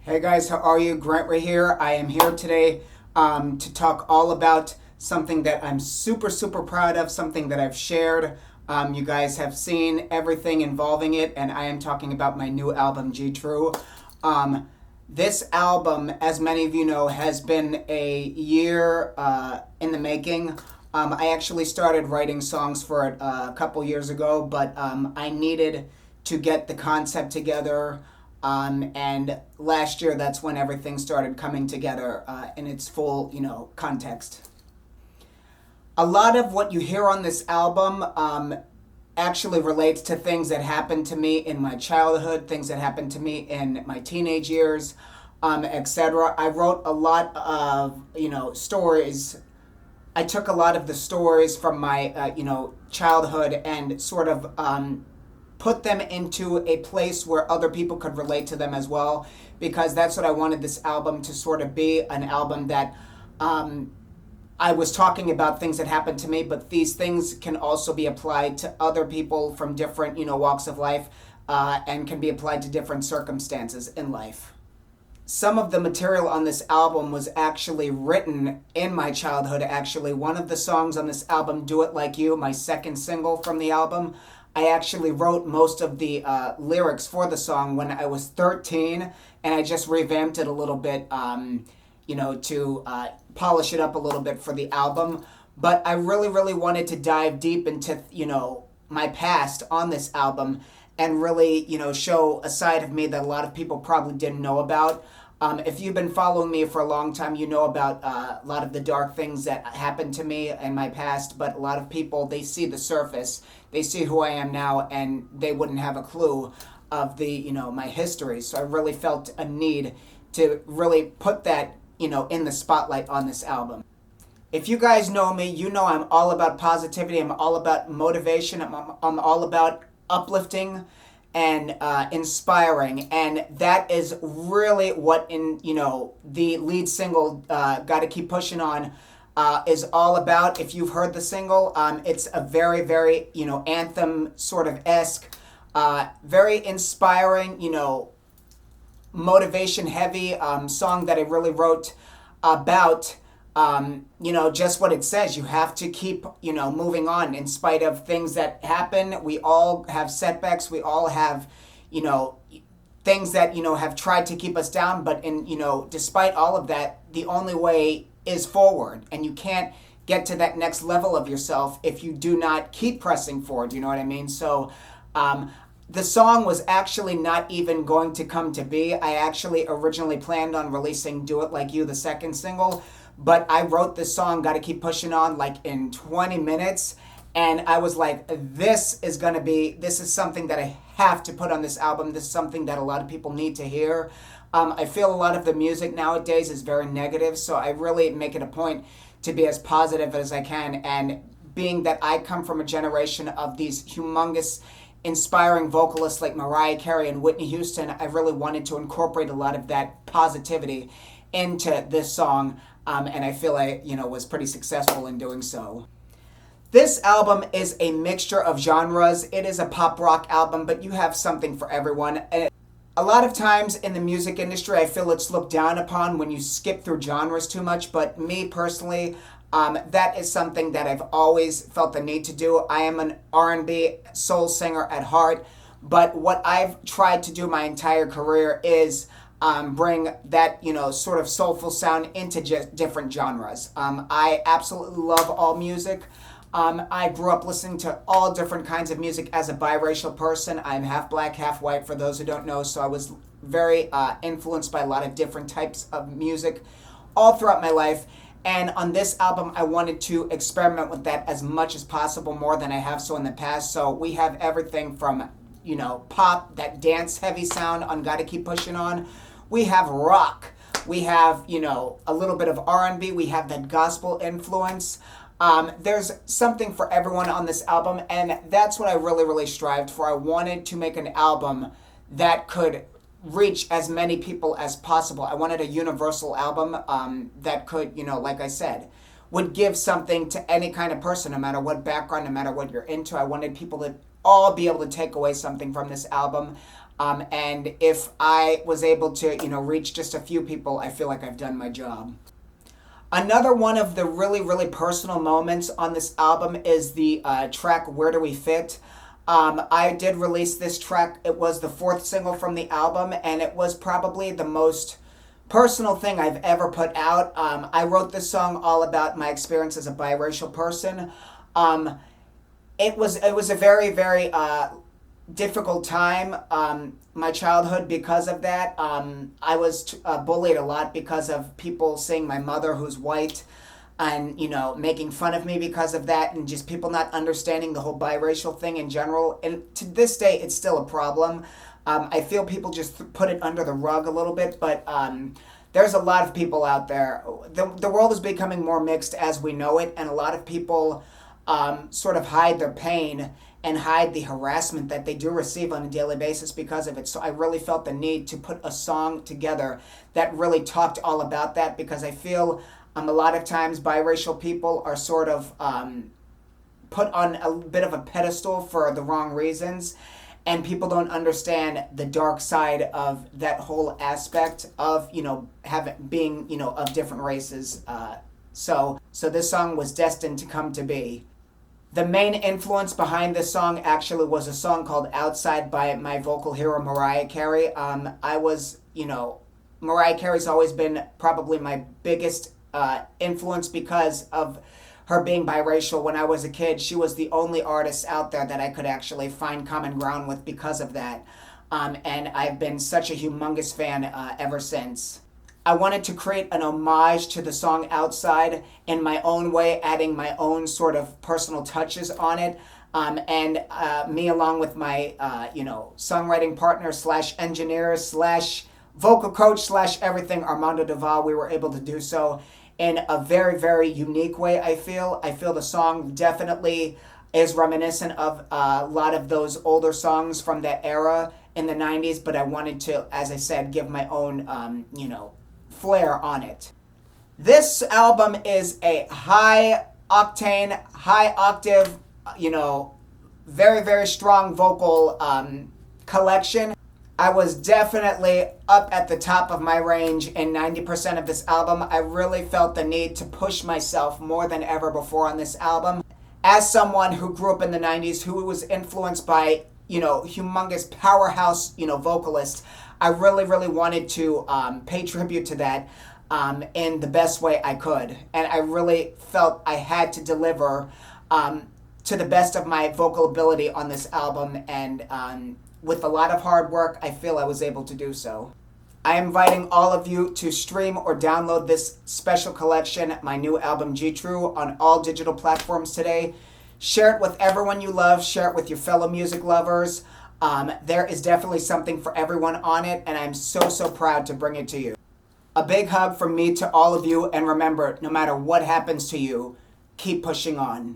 Hey guys, how are you? Grant right here. I am here today to talk all about something that I'm super proud of, something that I've shared. You guys have seen everything involving it, and I am talking about my new album, Gtrue. This album, as many of you know, has been a year in the making. I actually started writing songs for it a couple years ago, but I needed to get the concept together. And last year, that's when everything started coming together in its full, context. A lot of what you hear on this album actually relates to things that happened to me in my childhood, things that happened to me in my teenage years, etc. I wrote a lot of, stories. I took a lot of the stories from my, childhood and sort of put them into a place where other people could relate to them as well, because that's what I wanted this album to sort of be, an album that I was talking about things that happened to me, but these things can also be applied to other people from different, walks of life, and can be applied to different circumstances in life. Some of the material on this album was actually written in my childhood, actually. One of the songs on this album, Do It Like You, my second single from the album, I actually wrote most of the lyrics for the song when I was 13, and I just revamped it a little bit, to polish it up a little bit for the album. But I really wanted to dive deep into, my past on this album and really, show a side of me that a lot of people probably didn't know about. If you've been following me for a long time, you know about a lot of the dark things that happened to me in my past, but a lot of people, they see the surface. They see who I am now, and they wouldn't have a clue of the, my history. So I really felt a need to really put that, in the spotlight on this album. If you guys know me, you know I'm all about positivity. I'm all about motivation. I'm all about uplifting and inspiring, and that is really what the lead single Gotta Keep Pushing On is all about. If you've heard the single, it's a very anthem sort of esque, very inspiring, motivation heavy song that I really wrote about just what it says. You have to keep, moving on in spite of things that happen. We all have setbacks. We all have, things that, have tried to keep us down. But despite all of that, the only way is forward. And you can't get to that next level of yourself if you do not keep pressing forward. You know what I mean? So, the song was actually not even going to come to be. I actually originally planned on releasing Do It Like You, the second single. But I wrote this song, Gotta Keep Pushing On, like in 20 minutes. And I was like, this is something that I have to put on this album. This is something that a lot of people need to hear. I feel a lot of the music nowadays is very negative. So I really make it a point to be as positive as I can. And being that I come from a generation of these humongous, inspiring vocalists like Mariah Carey and Whitney Houston, I really wanted to incorporate a lot of that positivity into this song. And I feel I, was pretty successful in doing so. This album is a mixture of genres. It is a pop rock album, but you have something for everyone. A lot of times in the music industry, I feel it's looked down upon when you skip through genres too much, but me personally, that is something that I've always felt the need to do. I am an R&B soul singer at heart, but what I've tried to do my entire career is bring that, sort of soulful sound into different genres. I absolutely love all music. I grew up listening to all different kinds of music as a biracial person. I'm half black, half white, for those who don't know, so I was very influenced by a lot of different types of music all throughout my life. And on this album, I wanted to experiment with that as much as possible, more than I have so in the past. So we have everything from, pop, that dance-heavy sound on Gotta Keep Pushing On. We have rock. We have, a little bit of R&B. We have that gospel influence. There's something for everyone on this album, and that's what I really strived for. I wanted to make an album that could reach as many people as possible. I wanted a universal album that could, like I said, would give something to any kind of person, no matter what background, no matter what you're into. I wanted people to all be able to take away something from this album. And if I was able to, reach just a few people, I feel like I've done my job. Another one of the really, really personal moments on this album is the track Where Do We Fit? I did release this track. It was the fourth single from the album, and it was probably the most personal thing I've ever put out. I wrote this song all about my experience as a biracial person. It was a very, very difficult time, my childhood, because of that. I was bullied a lot because of people seeing my mother, who's white, and making fun of me because of that, and just people not understanding the whole biracial thing in general. And to this day, it's still a problem. I feel people just put it under the rug a little bit, but there's a lot of people out there. The world is becoming more mixed as we know it, and a lot of people sort of hide their pain and hide the harassment that they do receive on a daily basis because of it. So I really felt the need to put a song together that really talked all about that, because I feel a lot of times biracial people are sort of put on a bit of a pedestal for the wrong reasons, and people don't understand the dark side of that whole aspect of being of different races. So this song was destined to come to be. The main influence behind this song actually was a song called Outside by my vocal hero Mariah Carey. Mariah Carey's always been probably my biggest influence because of her being biracial. When I was a kid, she was the only artist out there that I could actually find common ground with because of that. And I've been such a humongous fan ever since. I wanted to create an homage to the song Outside in my own way, adding my own sort of personal touches on it. And me, along with my, songwriting partner / engineer / vocal coach / everything, Armando Duval, we were able to do so in a very, very unique way, I feel. I feel the song definitely is reminiscent of a lot of those older songs from that era in the 90s, but I wanted to, as I said, give my own, flair on it. This album is a high octane, high octave, very, very strong vocal collection. I was definitely up at the top of my range in 90% of this album. I really felt the need to push myself more than ever before on this album. As someone who grew up in the 90s, who was influenced by, humongous powerhouse, vocalists, I really, really wanted to pay tribute to that in the best way I could. And I really felt I had to deliver to the best of my vocal ability on this album. And with a lot of hard work, I feel I was able to do so. I am inviting all of you to stream or download this special collection, my new album Gtrue, on all digital platforms today. Share it with everyone you love. Share it with your fellow music lovers. There is definitely something for everyone on it, and I'm so, so proud to bring it to you. A big hug from me to all of you, and remember, no matter what happens to you, keep pushing on.